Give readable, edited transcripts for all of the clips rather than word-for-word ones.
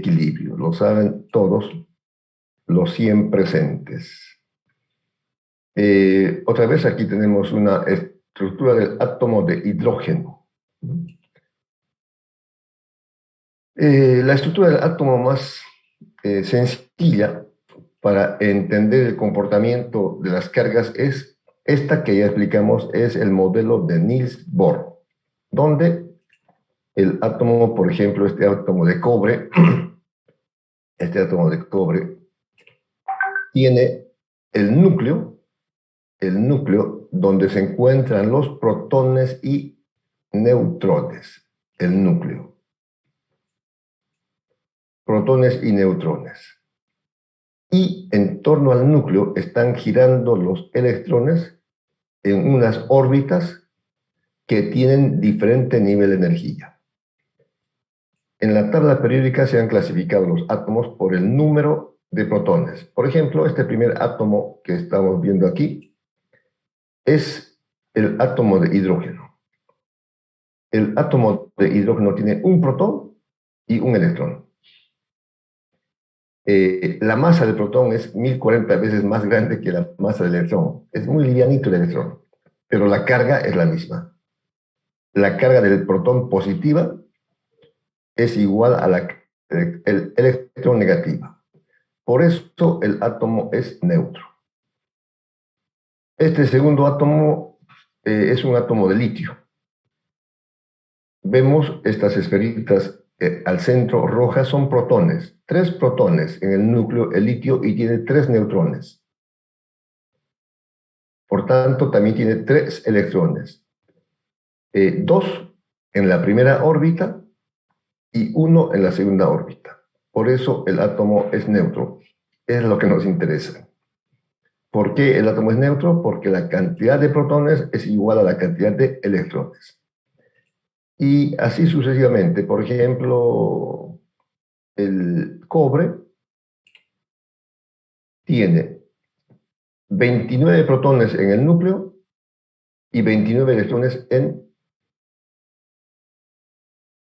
equilibrio. Lo saben todos los 100 presentes. Otra vez aquí tenemos una estructura del átomo de hidrógeno. La estructura del átomo más sencilla para entender el comportamiento de las cargas es esta que ya explicamos, es el modelo de Niels Bohr, donde el átomo, por ejemplo, este átomo de cobre, tiene el núcleo donde se encuentran los protones y neutrones, el núcleo. Protones y neutrones. Y en torno al núcleo están girando los electrones en unas órbitas que tienen diferente nivel de energía. En la tabla periódica se han clasificado los átomos por el número de protones. Por ejemplo, este primer átomo que estamos viendo aquí es el átomo de hidrógeno. El átomo de hidrógeno tiene un protón y un electrón. La masa del protón es 1040 veces más grande que la masa del electrón. Es muy livianito el electrón, pero la carga es la misma. La carga del protón positiva es igual a la el electrón negativa. Por eso el átomo es neutro. Este segundo átomo es un átomo de litio. Vemos estas esferitas al centro rojas, son protones. 3 protones en el núcleo, el litio, y tiene 3 neutrones. Por tanto, también tiene 3 electrones. 2 en la primera órbita y 1 en la segunda órbita. Por eso el átomo es neutro. Es lo que nos interesa. ¿Por qué el átomo es neutro? Porque la cantidad de protones es igual a la cantidad de electrones. Y así sucesivamente. Por ejemplo, el cobre tiene 29 protones en el núcleo y 29 electrones en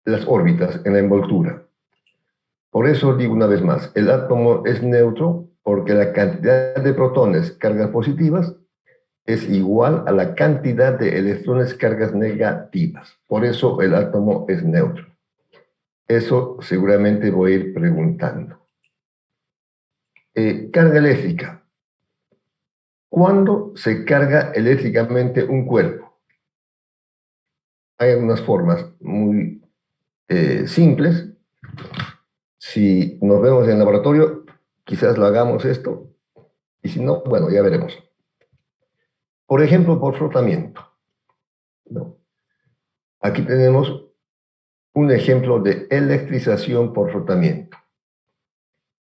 las órbitas, en la envoltura. Por eso digo una vez más, el átomo es neutro porque la cantidad de protones, cargas positivas, es igual a la cantidad de electrones, cargas negativas. Por eso el átomo es neutro. Eso seguramente voy a ir preguntando. Carga eléctrica. ¿Cuándo se carga eléctricamente un cuerpo? Hay algunas formas muy simples. Si nos vemos en el laboratorio, quizás lo hagamos esto. Y si no, bueno, ya veremos. Por ejemplo, por frotamiento, ¿no? Aquí tenemos un ejemplo de electrización por frotamiento.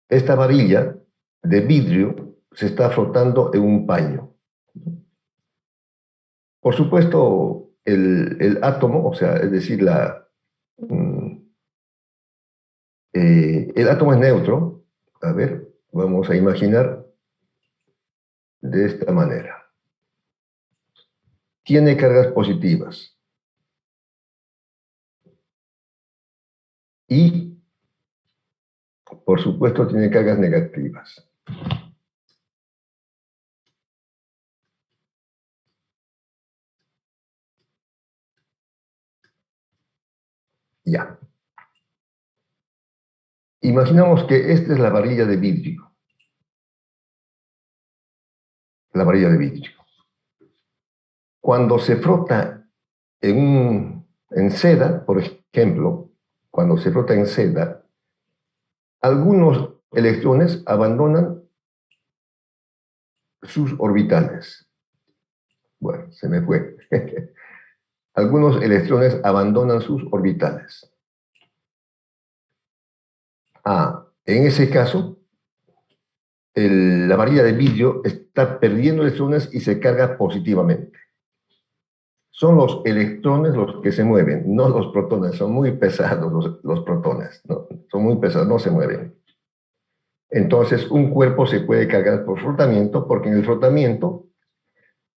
Esta varilla de vidrio se está frotando en un paño. Por supuesto, el átomo, o sea, es decir, el átomo es neutro. A ver, vamos a imaginar de esta manera. Tiene cargas positivas. Y, por supuesto, tiene cargas negativas. Ya. Imaginamos que esta es la varilla de vidrio. La varilla de vidrio. Cuando se frota en seda, por ejemplo, cuando se frota en seda, algunos electrones abandonan sus orbitales. Bueno, se me fue. Algunos electrones abandonan sus orbitales. En ese caso, la varilla de vidrio está perdiendo electrones y se carga positivamente. Son los electrones los que se mueven, no los protones. Son muy pesados los protones, ¿no? Son muy pesados, no se mueven. Entonces, un cuerpo se puede cargar por frotamiento porque en el frotamiento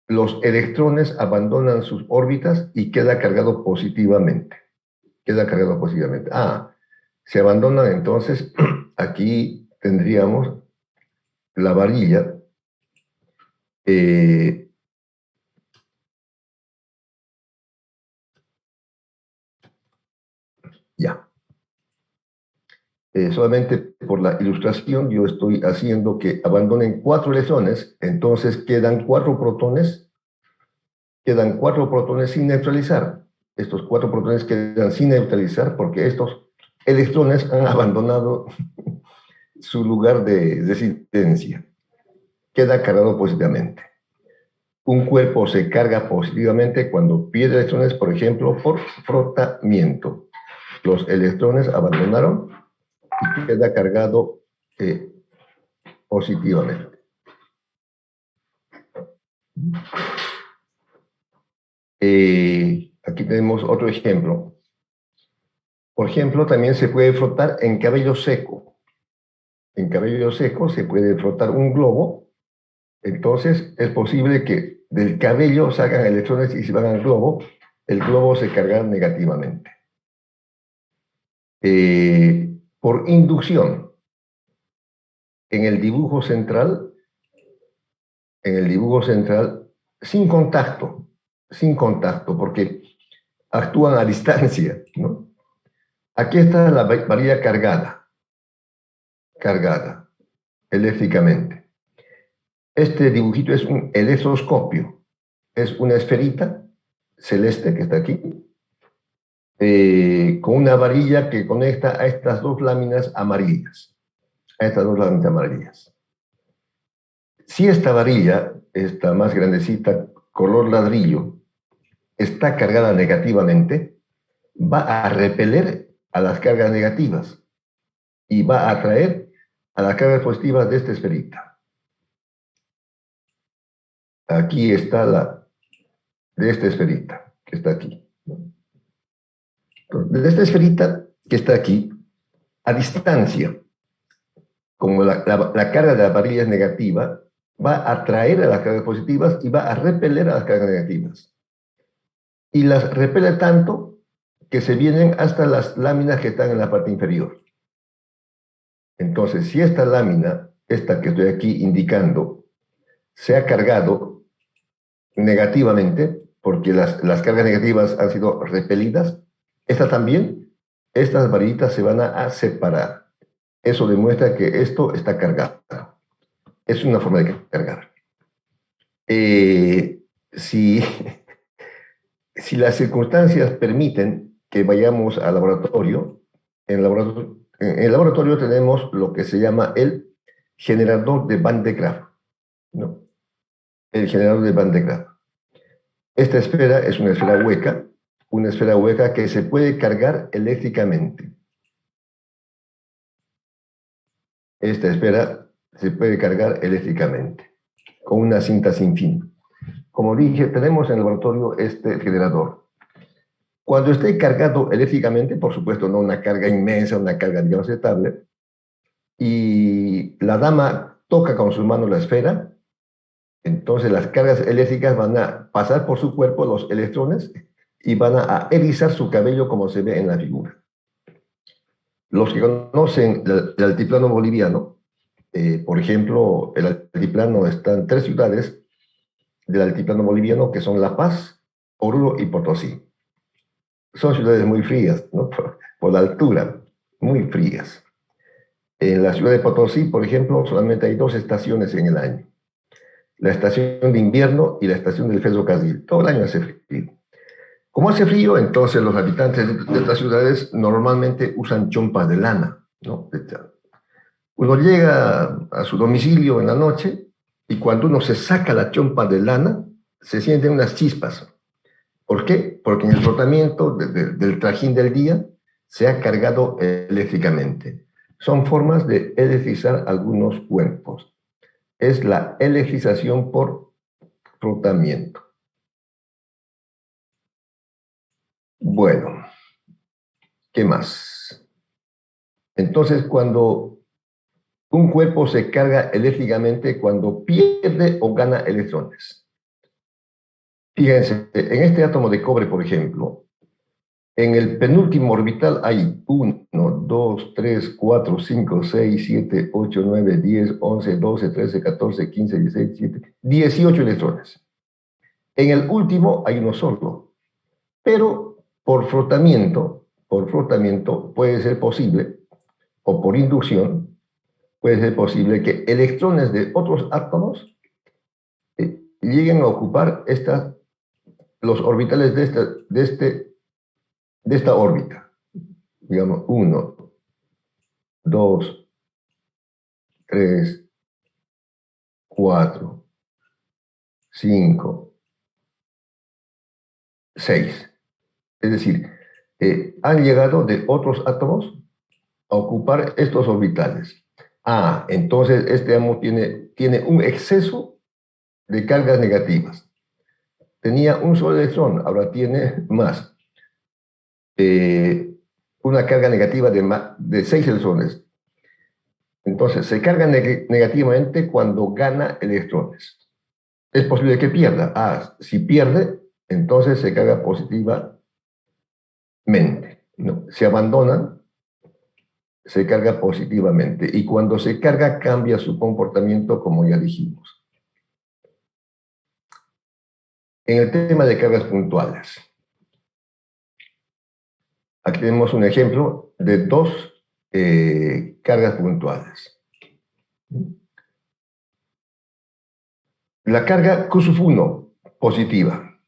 los electrones abandonan sus órbitas y queda cargado positivamente. Queda cargado positivamente. se abandonan, entonces aquí tendríamos la varilla ya. Solamente por la ilustración yo estoy haciendo que abandonen 4 electrones, entonces quedan 4 protones sin neutralizar. Estos 4 protones quedan sin neutralizar porque estos electrones han abandonado su lugar de resistencia. Queda cargado positivamente. Un cuerpo se carga positivamente cuando pierde electrones, por ejemplo, por frotamiento. Los electrones abandonaron y queda cargado positivamente. Aquí tenemos otro ejemplo. Por ejemplo, también se puede frotar en cabello seco. En cabello seco se puede frotar un globo. Entonces es posible que del cabello salgan electrones y si van al globo, el globo se carga negativamente. Por inducción, en el dibujo central, sin contacto, porque actúan a distancia, ¿no? Aquí está la varilla cargada eléctricamente. Este dibujito es un electroscopio, es una esferita celeste que está aquí, con una varilla que conecta a estas dos láminas amarillas, Si esta varilla, esta más grandecita, color ladrillo, está cargada negativamente, va a repeler a las cargas negativas y va a atraer a las cargas positivas de esta esferita. Aquí está de esta esferita, que está aquí. Entonces, de esta esferita que está aquí, a distancia, como la carga de la varilla es negativa, va a atraer a las cargas positivas y va a repeler a las cargas negativas. Y las repele tanto que se vienen hasta las láminas que están en la parte inferior. Entonces, si esta lámina, esta que estoy aquí indicando, se ha cargado negativamente, porque las cargas negativas han sido repelidas, esta también, estas varillitas se van a separar. Eso demuestra que esto está cargado. Es una forma de cargar. Si las circunstancias permiten que vayamos al laboratorio, en el laboratorio tenemos lo que se llama el generador de Van de Graaff, ¿no? El generador de Van de Graaff. Esta esfera es una esfera hueca que se puede cargar eléctricamente. Esta esfera se puede cargar eléctricamente con una cinta sin fin. Como dije, tenemos en el laboratorio este generador. Cuando esté cargado eléctricamente, por supuesto, no una carga inmensa, una carga, digamos, estable, y la dama toca con sus manos la esfera, entonces las cargas eléctricas van a pasar por su cuerpo, los electrones, y van a erizar su cabello como se ve en la figura. Los que conocen el altiplano boliviano, por ejemplo, el altiplano está en 3 ciudades del altiplano boliviano que son La Paz, Oruro y Potosí. Son ciudades muy frías, ¿no? Por la altura, muy frías. En la ciudad de Potosí, por ejemplo, solamente hay 2 estaciones en el año. La estación de invierno y la estación del ferrocarril. Todo el año hace frío. Como hace frío, entonces los habitantes de estas ciudades normalmente usan chompas de lana, ¿no? Uno llega a su domicilio en la noche y cuando uno se saca la chompa de lana, se sienten unas chispas. ¿Por qué? Porque en el frotamiento del trajín del día se ha cargado eléctricamente. Son formas de electrizar algunos cuerpos. Es la electrización por frotamiento. Bueno, ¿qué más? Entonces, cuando un cuerpo se carga eléctricamente, cuando pierde o gana electrones. Fíjense, en este átomo de cobre, por ejemplo, En el penúltimo orbital hay 1, 2, 3, 4, 5, 6, 7, 8, 9, 10, 11, 12, 13, 14, 15, 16, 17, 18 electrones. En el último hay uno solo, pero por frotamiento puede ser posible, o por inducción, puede ser posible que electrones de otros átomos lleguen a ocupar los orbitales de esta órbita. Digamos, 1, 2, 3, 4, 5, 6. Es decir, han llegado de otros átomos a ocupar estos orbitales. Entonces este átomo tiene un exceso de cargas negativas. Tenía un solo electrón, ahora tiene más. Una carga negativa de 6 electrones. Entonces, se carga negativamente cuando gana electrones. Es posible que pierda. Si pierde, entonces se carga positivamente. ¿No? Se abandonan, se carga positivamente. Y cuando se carga, cambia su comportamiento, como ya dijimos. En el tema de cargas puntuales, aquí tenemos un ejemplo de dos cargas puntuales. La carga Q1 positiva,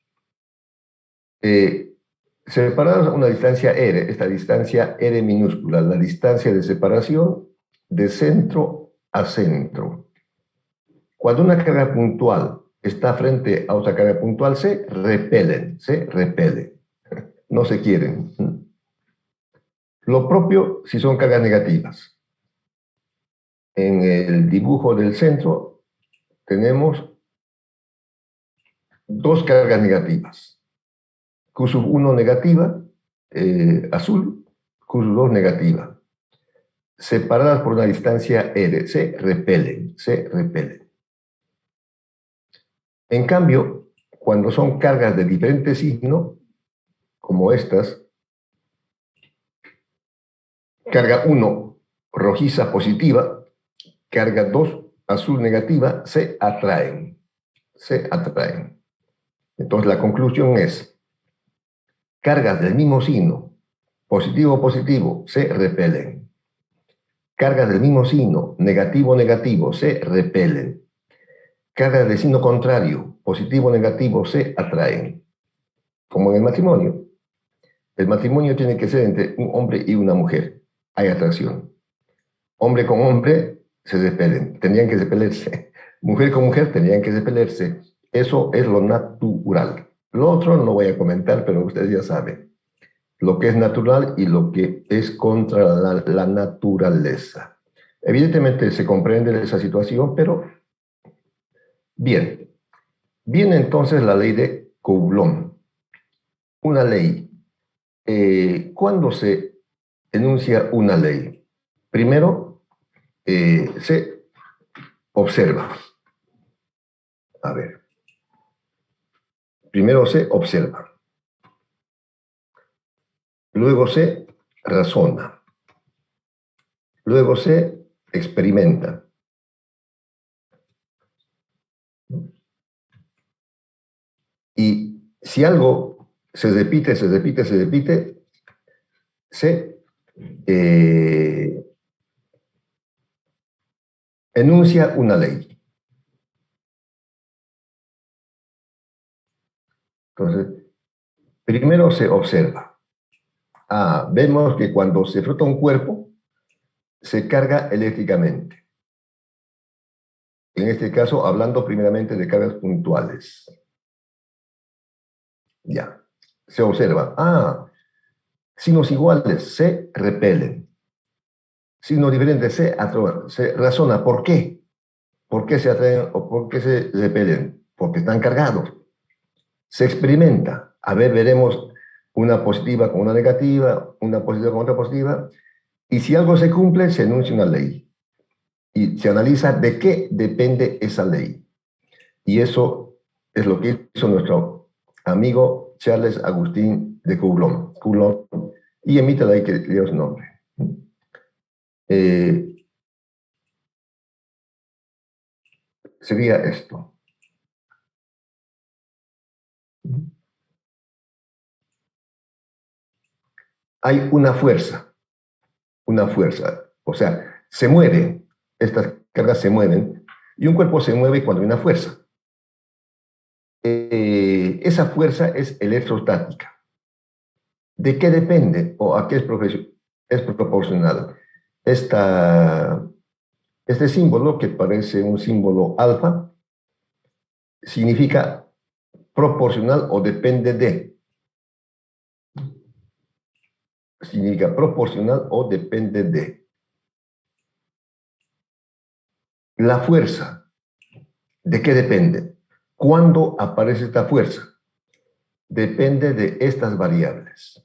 separados a una distancia r, esta distancia r minúscula, la distancia de separación de centro a centro. Cuando una carga puntual está frente a otra carga puntual, se repelen, no se quieren. Lo propio si son cargas negativas. En el dibujo del centro tenemos dos cargas negativas. Q1 negativa, azul, Q2 negativa. Separadas por una distancia r, se repelen. En cambio, cuando son cargas de diferente signo, como estas, carga 1 rojiza positiva, carga 2 azul negativa, se atraen. Entonces la conclusión es, cargas del mismo signo, positivo, se repelen. Cargas del mismo signo, negativo, se repelen. Cargas de signo contrario, positivo, se atraen. Como en el matrimonio. El matrimonio tiene que ser entre un hombre y una mujer. Hay atracción. Hombre con hombre se repelen. Tendrían que repelerse. Mujer con mujer tendrían que repelerse. Eso es lo natural. Lo otro no voy a comentar, pero ustedes ya saben. Lo que es natural y lo que es contra la naturaleza. Evidentemente se comprende esa situación, pero bien. Viene entonces la ley de Coulomb. Una ley. ¿Cuándo se enuncia una ley? Primero, se observa. A ver. Primero se observa. Luego se razona. Luego se experimenta. Y si algo se repite, se enuncia una ley. Entonces, primero se observa. Vemos que cuando se frota un cuerpo, se carga eléctricamente. En este caso, hablando primeramente de cargas puntuales. Ya, se observa. Signos iguales se repelen. Signos diferentes se atraen. Se razona. ¿Por qué? ¿Por qué se atraen o por qué se repelen? Porque están cargados. Se experimenta. A ver, veremos una positiva con una negativa, una positiva con otra positiva. Y si algo se cumple, se enuncia una ley. Y se analiza de qué depende esa ley. Y eso es lo que hizo nuestro amigo Charles Agustín de Coulomb. Y emite ahí que leo su nombre. Sería esto. Hay una fuerza, o sea, se mueve, estas cargas se mueven, y un cuerpo se mueve cuando hay una fuerza. Esa fuerza es electrostática. ¿De qué depende o a qué es proporcional? Este símbolo, que parece un símbolo alfa, significa proporcional o depende de. Significa proporcional o depende de. La fuerza, ¿de qué depende? ¿Cuándo aparece esta fuerza? Depende de estas variables.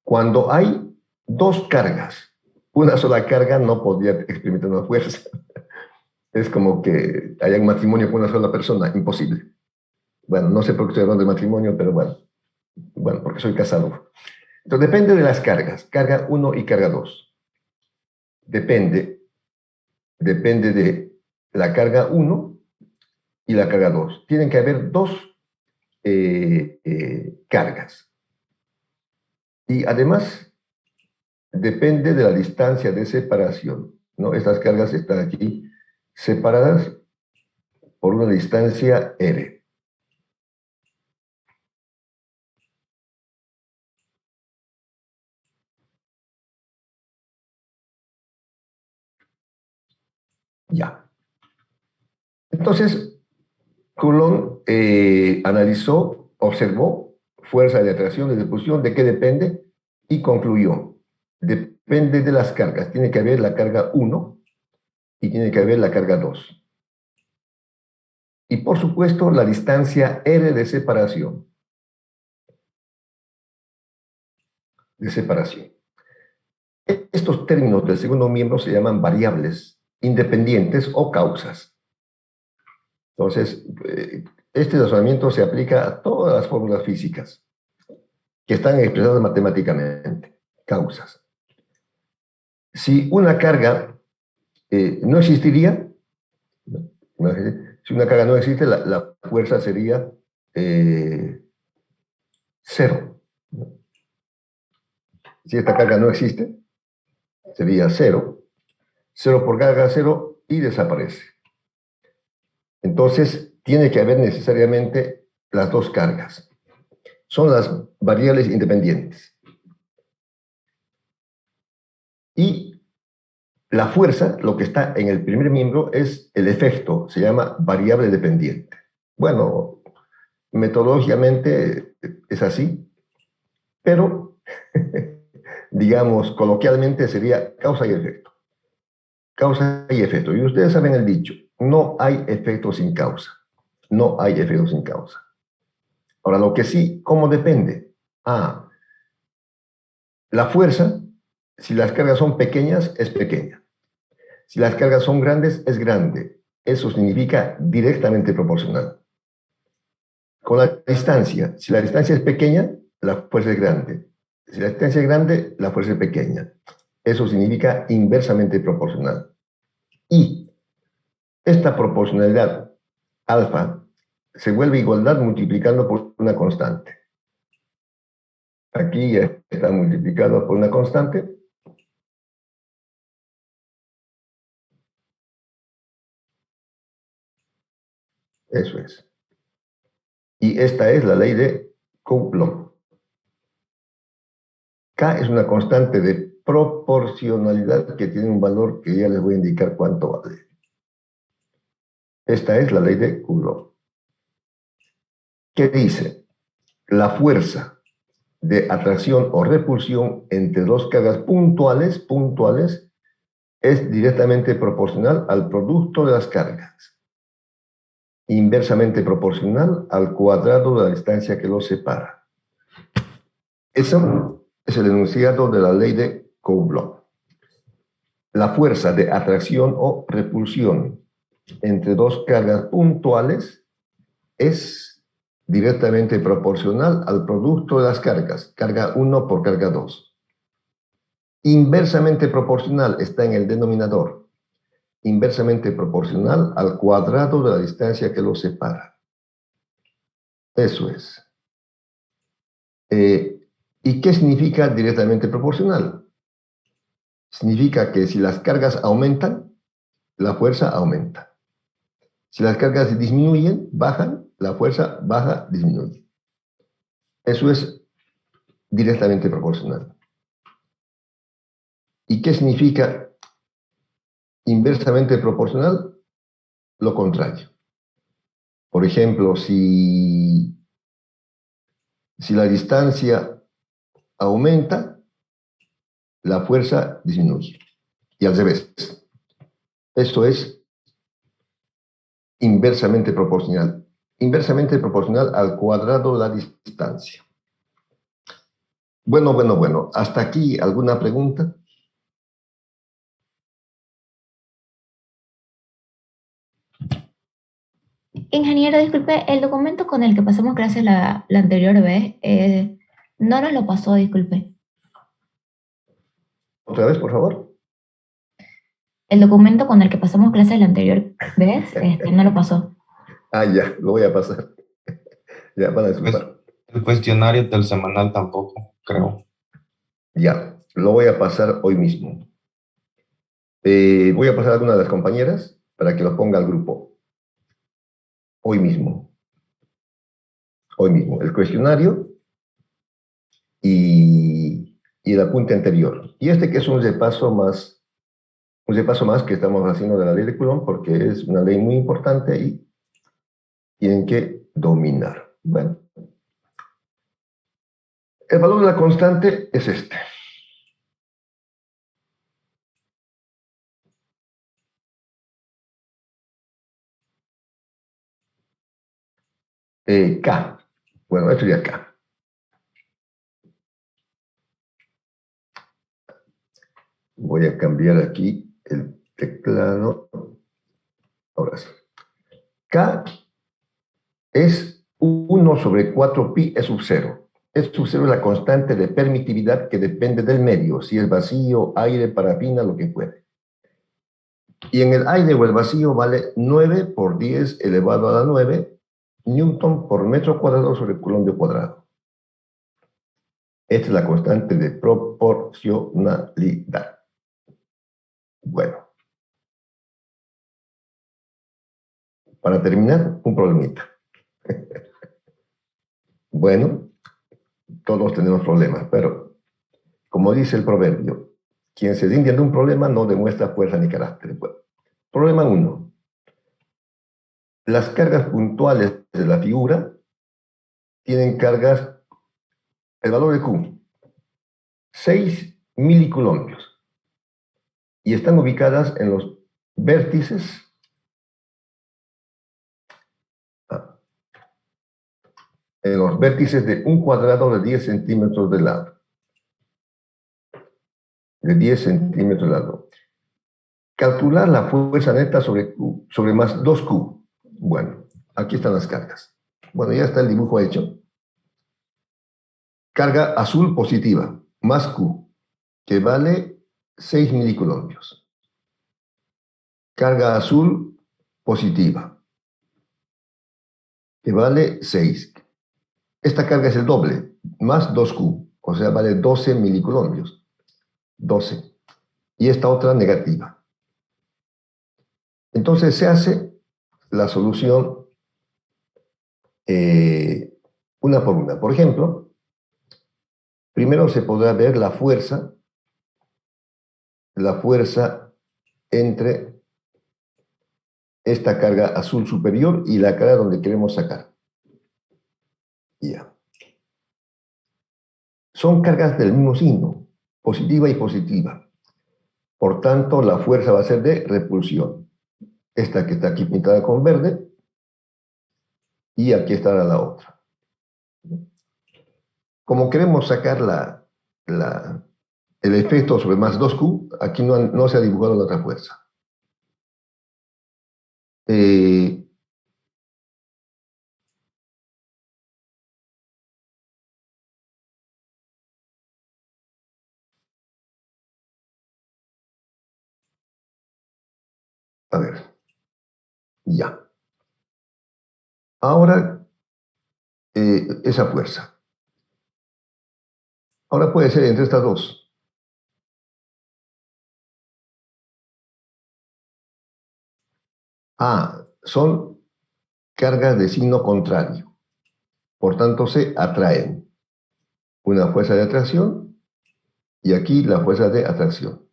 Cuando hay dos cargas, una sola carga no podría experimentar una fuerza. Es como que haya un matrimonio con una sola persona, imposible. Bueno, no sé por qué estoy hablando de matrimonio, pero bueno, porque soy casado. Entonces depende de las cargas, carga 1 y carga 2. Depende de la carga 1 y la carga 2. Tienen que haber dos cargas. Y además depende de la distancia de separación, ¿no? Estas cargas están aquí separadas por una distancia r. Ya. Entonces, Coulomb analizó, observó fuerza de atracción y de repulsión, de qué depende, y concluyó. Depende de las cargas. Tiene que haber la carga 1 y tiene que haber la carga 2. Y por supuesto, la distancia r de separación. Estos términos del segundo miembro se llaman variables independientes o causas. Entonces, este razonamiento se aplica a todas las fórmulas físicas que están expresadas matemáticamente, causas. Si una carga no existiría, si una carga no existe, la fuerza sería cero. Si esta carga no existe, sería cero. Cero por carga cero y desaparece. Entonces, tiene que haber necesariamente las dos cargas. Son las variables independientes. Y la fuerza, lo que está en el primer miembro, es el efecto, se llama variable dependiente. Bueno, metodológicamente es así, pero digamos, coloquialmente sería causa y efecto. Causa y efecto. Y ustedes saben el dicho, no hay efecto sin causa. No hay efecto sin causa. Ahora, lo que sí, ¿cómo depende? La fuerza, si las cargas son pequeñas, es pequeña. Si las cargas son grandes, es grande. Eso significa directamente proporcional. Con la distancia, si la distancia es pequeña, la fuerza es grande. Si la distancia es grande, la fuerza es pequeña. Eso significa inversamente proporcional. Y esta proporcionalidad alfa se vuelve igualdad multiplicando por una constante. Aquí ya está multiplicado por una constante. Eso es. Y esta es la ley de Coulomb. K es una constante de proporcionalidad que tiene un valor que ya les voy a indicar cuánto vale. Esta es la ley de Coulomb. ¿Qué dice? La fuerza de atracción o repulsión entre dos cargas puntuales es directamente proporcional al producto de las cargas, inversamente proporcional al cuadrado de la distancia que los separa. Eso es el enunciado de la ley de Coulomb. La fuerza de atracción o repulsión entre dos cargas puntuales es directamente proporcional al producto de las cargas, carga 1 por carga 2. Inversamente proporcional está en el denominador, inversamente proporcional al cuadrado de la distancia que los separa. Eso es. ¿Y qué significa directamente proporcional? Significa que si las cargas aumentan, la fuerza aumenta. Si las cargas disminuyen, bajan, la fuerza baja, disminuye. Eso es directamente proporcional. ¿Y qué significa inversamente proporcional? Lo contrario. Por ejemplo, si la distancia aumenta, la fuerza disminuye. Y al revés. Esto es inversamente proporcional. Inversamente proporcional al cuadrado de la distancia. Bueno. ¿Hasta aquí alguna pregunta? Ingeniero, disculpe, el documento con el que pasamos clases la anterior vez, no nos lo pasó, disculpe. ¿Otra vez, por favor? El documento con el que pasamos clases la anterior vez, no lo pasó. Ah, ya, lo voy a pasar. Ya, van a Pues disculpar. el cuestionario del semanal tampoco, creo. Ya, lo voy a pasar hoy mismo. Voy a pasar a alguna de las compañeras para que lo ponga al grupo. Hoy mismo. Hoy mismo. El cuestionario y el apunte anterior. Y este que es un repaso más que estamos haciendo de la ley de Coulomb, porque es una ley muy importante y tienen que dominar. Bueno, el valor de la constante es este. K. Bueno, esto sería K. Voy a cambiar aquí el teclado. Ahora sí. K es 1 sobre 4 pi E sub 0. E sub 0 es la constante de permitividad que depende del medio, si es vacío, aire, parafina, lo que puede. Y en el aire o el vacío vale 9 por 10 elevado a la 9 newton por metro cuadrado sobre coulomb cuadrado. Esta es la constante de proporcionalidad. Bueno, para terminar, un problemita. Bueno, todos tenemos problemas, pero como dice el proverbio, quien se rinde ante un problema no demuestra fuerza ni carácter. Bueno, problema 1. Las cargas puntuales de la figura tienen cargas, el valor de Q, 6 milicoulombios, y están ubicadas en los vértices de un cuadrado de 10 centímetros de lado. De 10 centímetros de lado. Calcular la fuerza neta sobre Q, sobre más 2Q. Bueno, aquí están las cargas. Bueno, ya está el dibujo hecho. Carga azul positiva, más Q, que vale 6 milicoulombios. Carga azul positiva, que vale 6. Esta carga es el doble, más 2Q, o sea, vale 12 milicoulombios. 12. Y esta otra negativa. Entonces se hace la solución una por una. Por ejemplo, primero se podrá ver la fuerza entre esta carga azul superior y la carga donde queremos sacar. Ya. Son cargas del mismo signo, positiva y positiva. Por tanto, la fuerza va a ser de repulsión. Esta que está aquí pintada con verde, y aquí estará la otra. Como queremos sacar el efecto sobre más 2Q, aquí no se ha dibujado la otra fuerza. A ver, ya. Ahora, esa fuerza. Ahora puede ser entre estas dos. Son cargas de signo contrario. Por tanto, se atraen. Una fuerza de atracción y aquí la fuerza de atracción,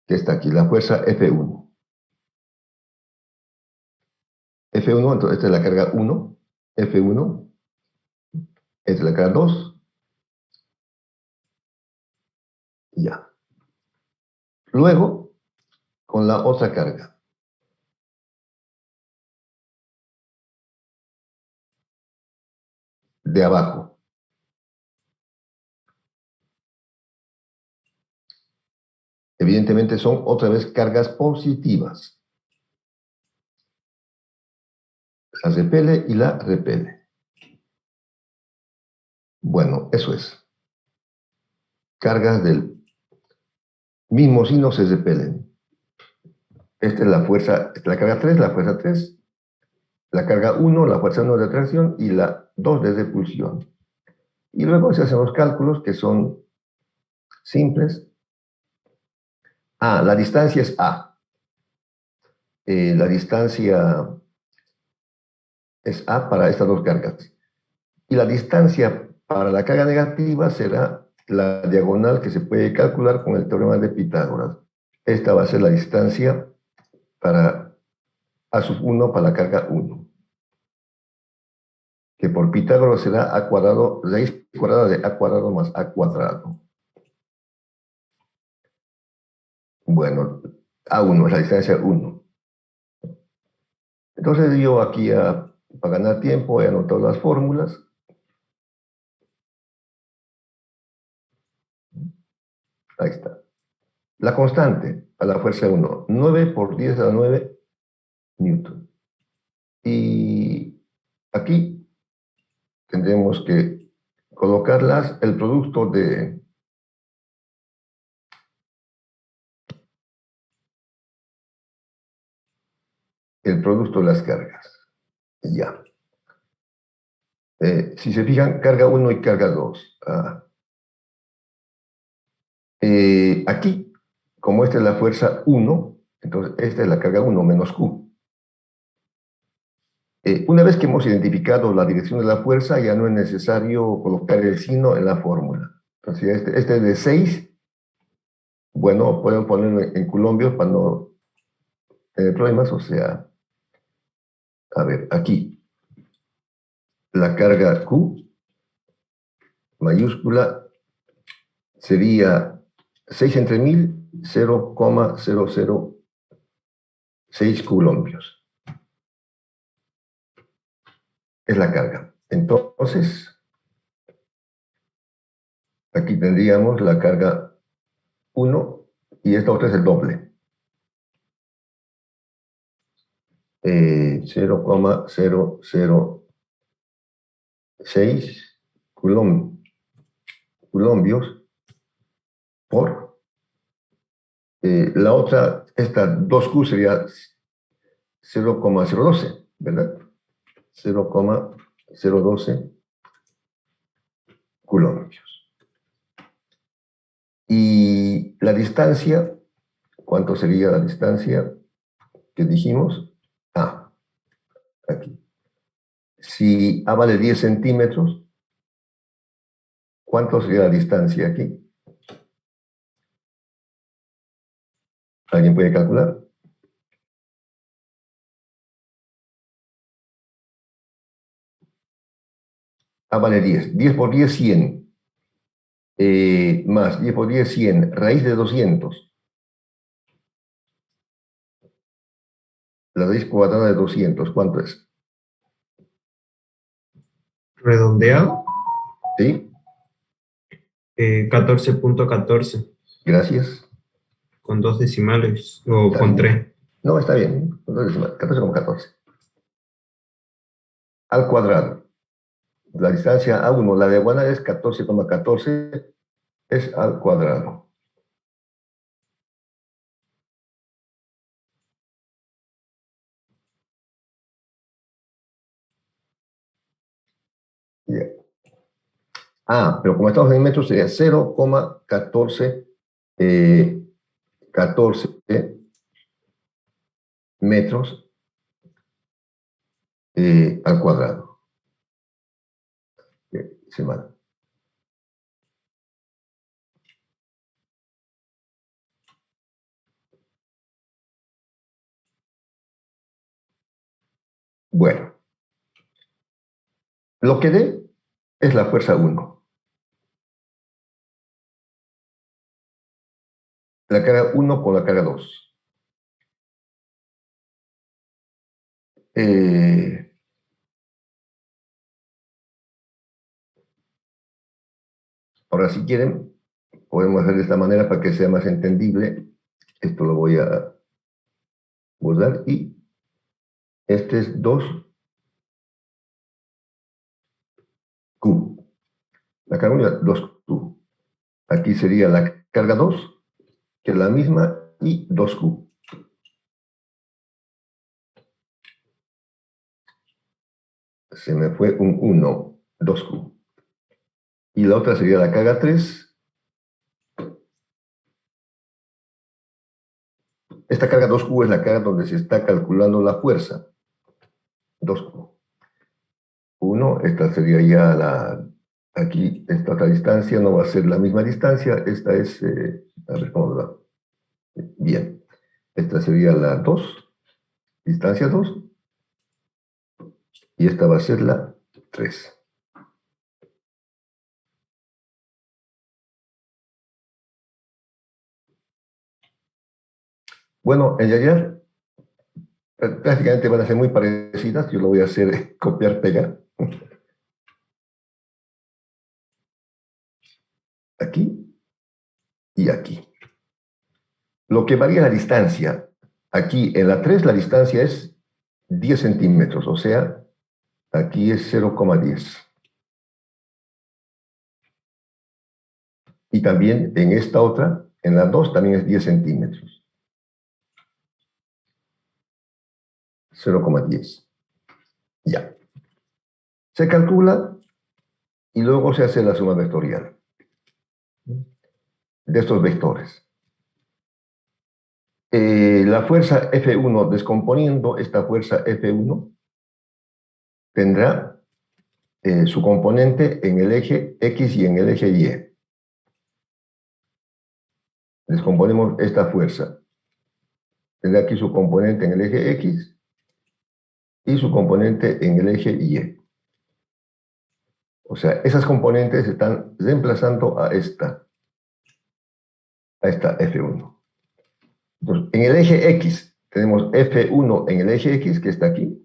que está aquí, la fuerza F1. F1, entonces esta es la carga 1, F1, esta es la carga 2, ya. Luego, con la otra carga. De abajo. Evidentemente son otra vez cargas positivas. La repele y la repele. Bueno, eso es. Cargas del mismo signo se repelen. Esta es la fuerza, la carga 3, la fuerza 3, la carga 1, la fuerza 1 de atracción y la 2 de repulsión. Y luego se hacen los cálculos que son simples. La distancia es A. La distancia es A para estas dos cargas. Y la distancia para la carga negativa será la diagonal que se puede calcular con el teorema de Pitágoras. Esta va a ser la distancia para A1 para la carga 1. Que por Pitágoras será A cuadrado, raíz cuadrada de A cuadrado más A cuadrado. Bueno, A1 es la distancia 1. Entonces yo aquí, para ganar tiempo, he anotado las fórmulas. Ahí está. La constante a la fuerza 1, 9 por 10 a la 9 newton. Y aquí tendremos que colocarlas, el producto de las cargas. Ya. Si se fijan, carga 1 y carga 2. Aquí, como esta es la fuerza 1, entonces esta es la carga 1 menos Q. Una vez que hemos identificado la dirección de la fuerza, ya no es necesario colocar el signo en la fórmula. Entonces, este es de 6. Bueno, pueden ponerlo en colombios para no tener problemas. O sea, a ver, aquí, la carga Q mayúscula sería 6 entre 1000, 0,006 colombios. Es la carga. Entonces, aquí tendríamos la carga 1 y esta otra es el doble. 0,006 colombios por la otra, esta 2Q sería 0,012, ¿verdad? 0,012 colombios. Y la distancia, ¿cuánto sería la distancia que dijimos? Aquí. Si A vale 10 centímetros, ¿cuánto sería la distancia aquí? ¿Alguien puede calcular? Vale 10. 10 por 10, 100. Más 10 por 10, 100. Raíz de 200. La raíz cuadrada de 200, ¿cuánto es? Redondeado, ¿Sí? 14.14, Gracias. con 2 decimales, o Está con bien. 3. No, está bien. 14,14. Al cuadrado. La distancia A1, la diagonal es 14,14, es al cuadrado. Pero como estamos en metros sería 0,14 14 metros al cuadrado. Semana. Bueno, lo que dé es la fuerza 1. La carga 1 con la carga 2. Ahora, si quieren, podemos hacer de esta manera para que sea más entendible. Esto lo voy a guardar y este es 2Q. La carga 1 es 2Q. Aquí sería la carga 2, que es la misma, y 2Q. Se me fue un 1, 2Q. Y la otra sería la carga 3. Esta carga 2Q es la carga donde se está calculando la fuerza. 2Q. 1, esta sería ya la... Aquí, esta otra distancia no va a ser la misma distancia. Esta es... a ver cómo va. Bien. Esta sería la 2, distancia 2. Y esta va a ser la 3. Bueno, en realidad, prácticamente van a ser muy parecidas. Yo lo voy a hacer copiar, pegar. Aquí y aquí. Lo que varía la distancia. Aquí en la 3 la distancia es 10 centímetros, o sea, aquí es 0,10. Y también en esta otra, en la 2 también es 10 centímetros. 0,10. Ya. Se calcula y luego se hace la suma vectorial de estos vectores. La fuerza F1, descomponiendo esta fuerza F1, tendrá su componente en el eje X y en el eje Y. Descomponemos esta fuerza. Tendrá aquí su componente en el eje X y su componente en el eje Y. O sea, esas componentes están reemplazando a esta F1. Entonces, en el eje X tenemos F1 en el eje X, que está aquí.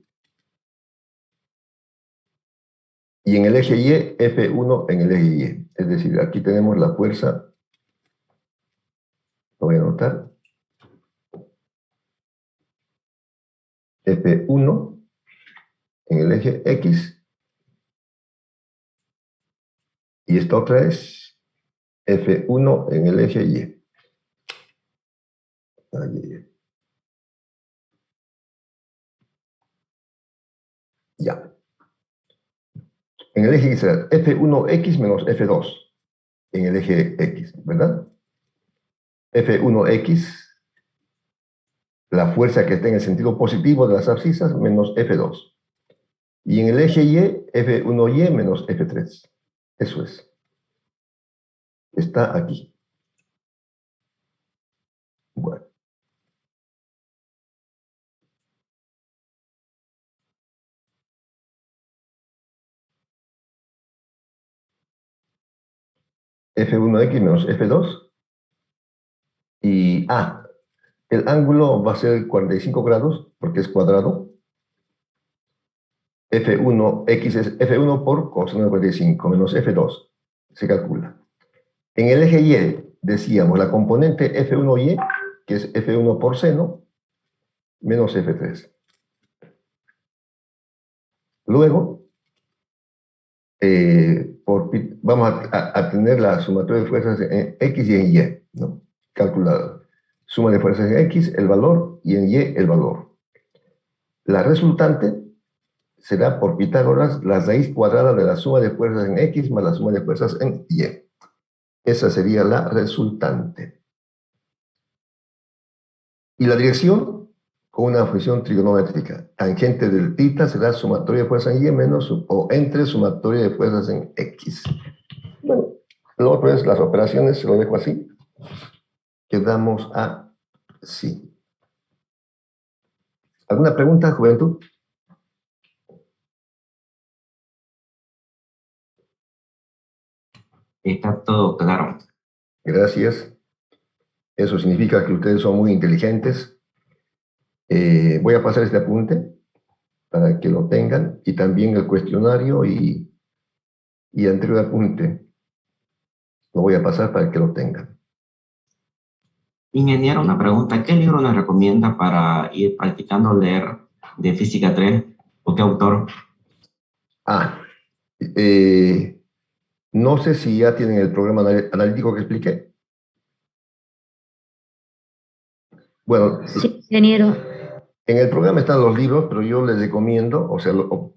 Y en el eje Y, F1 en el eje Y. Es decir, aquí tenemos la fuerza, lo voy a anotar, F1 en el eje X. Y esta otra es F1 en el eje Y. Ya. En el eje X será F1X menos F2 en el eje X, ¿verdad? F1X, la fuerza que está en el sentido positivo de las abscisas, menos F2. Y en el eje Y, F1Y menos F3. Eso es. Está aquí. Bueno. F1X menos F2. Y el ángulo va a ser 45 grados, porque es cuadrado. F1X es F1 por coseno de 45, menos F2. Se calcula. En el eje Y, decíamos, la componente F1Y, que es F1 por seno, menos F3. Luego, vamos a tener la sumatoria de fuerzas en X y en Y, ¿no? Calculada. Suma de fuerzas en X, el valor, y en Y, el valor. La resultante será por Pitágoras la raíz cuadrada de la suma de fuerzas en X más la suma de fuerzas en Y. Esa sería la resultante. Y la dirección, con una función trigonométrica. Tangente del θ será sumatoria de fuerzas en Y menos o entre sumatoria de fuerzas en X. Bueno, lo otro es las operaciones, se lo dejo así. Quedamos así. ¿Alguna pregunta, juventud? Está todo claro. Gracias. Eso significa que ustedes son muy inteligentes. Voy a pasar este apunte para que lo tengan y también el cuestionario y anterior apunte. Lo voy a pasar para que lo tengan. Ingeniero, una pregunta. ¿Qué libro nos recomienda para ir practicando leer de Física 3? ¿O qué autor? No sé si ya tienen el programa analítico que expliqué. Bueno, Sí, ingeniero. en el programa están los libros, pero yo les recomiendo, o sea, lo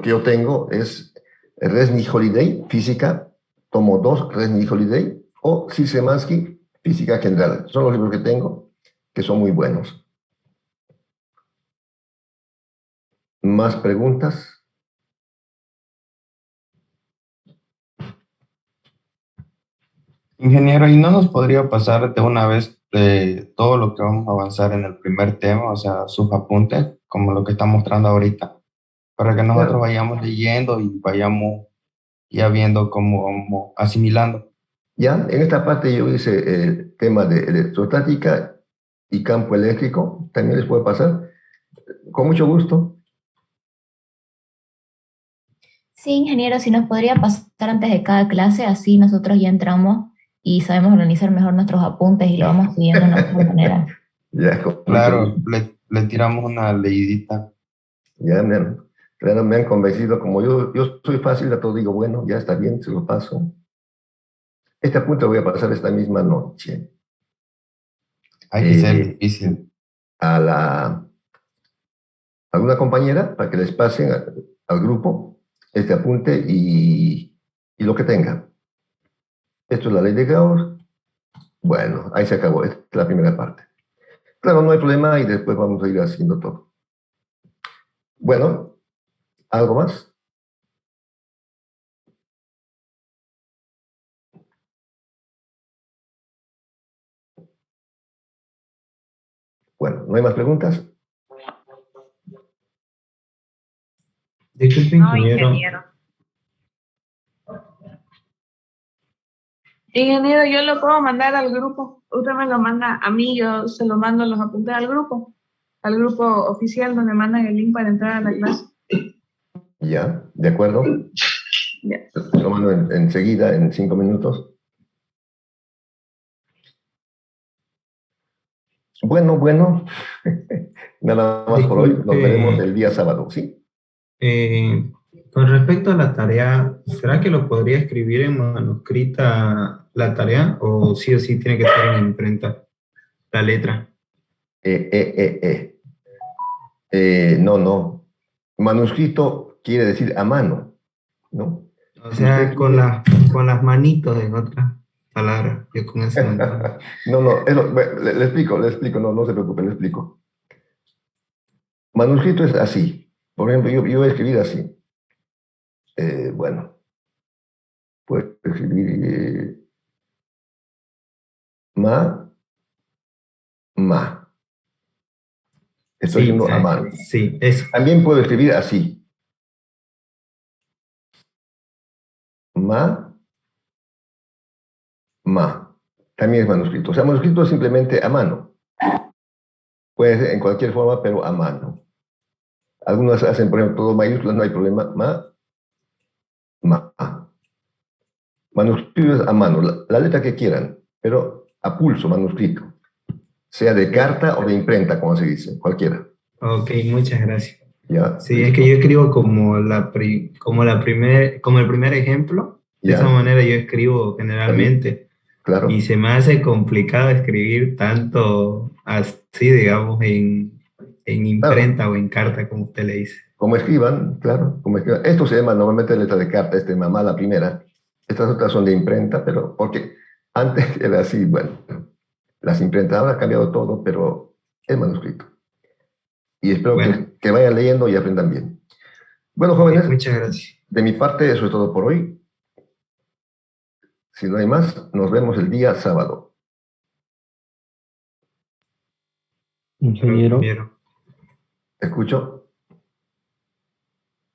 que yo tengo es Resnick Holiday, Física, tomo 2, Resnick Holiday, o Szymanski, Física General. Son los libros que tengo, que son muy buenos. ¿Más preguntas? Ingeniero, ¿y no nos podría pasar de una vez todo lo que vamos a avanzar en el primer tema, o sea, sus apuntes, como lo que está mostrando ahorita, para que nosotros Claro. vayamos leyendo y vayamos ya viendo cómo vamos asimilando? Ya, en esta parte yo hice el tema de electrostática y campo eléctrico. También les puede pasar. Con mucho gusto. Sí, ingeniero, si nos podría pasar antes de cada clase, así nosotros ya entramos y sabemos organizar mejor nuestros apuntes y lo vamos siguiendo de una mejor manera. Ya, con mucho Claro, gusto. le tiramos una leidita. Ya claro, me han convencido. Como yo soy fácil, a todo digo, bueno, ya está bien, se lo paso. Este apunte lo voy a pasar esta misma noche Hay que ser eh, difícil. a alguna compañera para que les pasen al grupo este apunte y lo que tengan. Esto es la ley de Gauss. Bueno, ahí se acabó. Esta es la primera parte. Claro, no hay problema y después vamos a ir haciendo todo. Bueno, ¿algo más? Bueno, ¿no hay más preguntas? Disculpe, No, ingeniero. ingeniero. Ingeniero, yo lo puedo mandar al grupo. Usted me lo manda a mí, yo se lo mando los apuntes al grupo oficial donde mandan el link para entrar a la clase. Ya, ¿de acuerdo? Ya. Lo mando enseguida, en 5 minutos. Bueno, nada más por hoy. Nos Disculpe. veremos el día sábado, ¿sí? Con respecto a la tarea, ¿será que lo podría escribir en manuscrita la tarea o sí tiene que ser en imprenta la letra? No. Manuscrito quiere decir a mano, ¿no? O Si sea, usted con quiere- con las manitos en otras palabras. Yo con eso no entiendo. No, le explico, no se preocupe, le explico. Manuscrito es así. Por ejemplo, yo voy a escribir así. Bueno, puedo escribir ma. Estoy Sí, haciendo a mano. sí, eso. También puedo escribir así. Ma. También es manuscrito. O sea, manuscrito es simplemente a mano. Puede ser en cualquier forma, pero a mano. Algunos hacen, por ejemplo, todo mayúsculas, no hay problema. Ma. Manuscrito es a mano, la letra que quieran, pero a pulso, manuscrito. Sea de carta o de imprenta, como se dice, cualquiera. Ok, muchas gracias. Ya, Sí, listo. es que yo escribo como como el primer ejemplo. De esa Ya, manera yo escribo generalmente. claro. Y se me hace complicado escribir tanto así, digamos, en imprenta o en carta, como usted le dice. Como escriban, claro, como escriban. Esto se llama normalmente letra de carta, mamá la primera. Estas otras son de imprenta, pero porque antes era así, bueno, las imprentas ahora ha cambiado todo, pero es manuscrito. Y espero Bueno. que vayan leyendo y aprendan bien. Bueno, jóvenes, Muchas gracias. de mi parte eso es todo por hoy. Si no hay más, nos vemos el día sábado. Ingeniero, ¿Te escucho?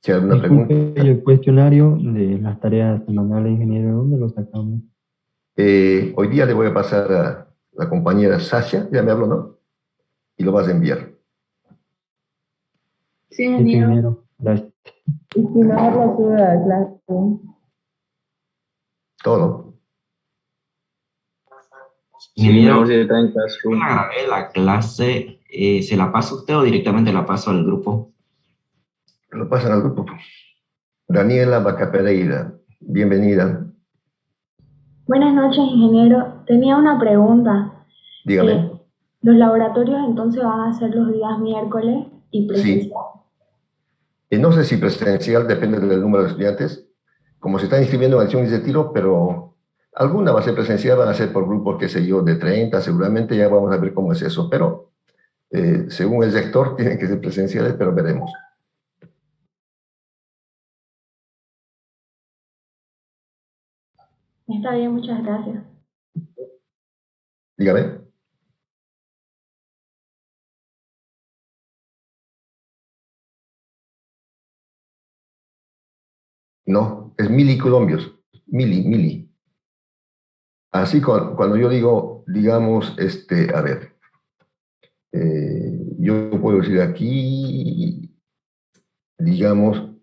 ¿Si hay alguna disculpe, pregunta? el cuestionario de las tareas semanales, ingeniero, ¿dónde lo sacamos? Hoy día le voy a pasar a la compañera Sasha, ya me habló, ¿no? Y lo vas a enviar. Sí, Sí, ingeniero. ingeniero, gracias. Y si no, lo sube a Classroom. Todo. Ingeniero, yo la grabé la clase, ¿se la pasa usted o directamente la paso al grupo? Lo pasan al grupo. Daniela Vaca Pereira, bienvenida. Buenas noches, ingeniero. Tenía una pregunta. Dígame. ¿Los laboratorios entonces van a ser los días miércoles y presencial? Sí. No sé si presencial, depende del número de estudiantes. Como se están inscribiendo en acciones de tiro, pero alguna va a ser presencial, van a ser por grupos, qué sé yo, de 30, seguramente ya vamos a ver cómo es eso. Pero según el sector, tienen que ser presenciales, pero veremos. Está bien, muchas gracias. Dígame. No, es milicolombios. Mili. Así cuando yo digo, digamos, a ver, yo puedo decir aquí, digamos,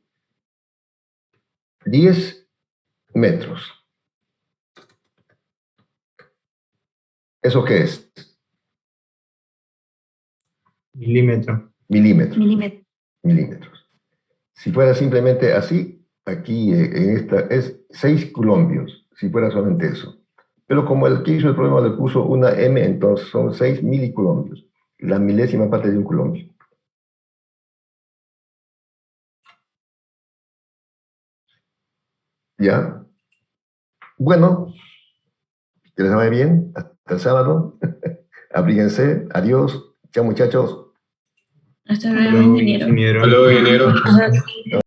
10 metros. ¿Eso qué es? Milímetro. Milímetros. Si fuera simplemente así, aquí en esta es 6 colombios, si fuera solamente eso. Pero como el que hizo el problema le puso una M, entonces son 6 milicolombios, la milésima parte de un colombio. ¿Ya? Bueno, que les vaya bien, hasta el sábado. Abríguense, adiós, chao muchachos. Hasta luego, ingeniero. Hasta luego, ingeniero.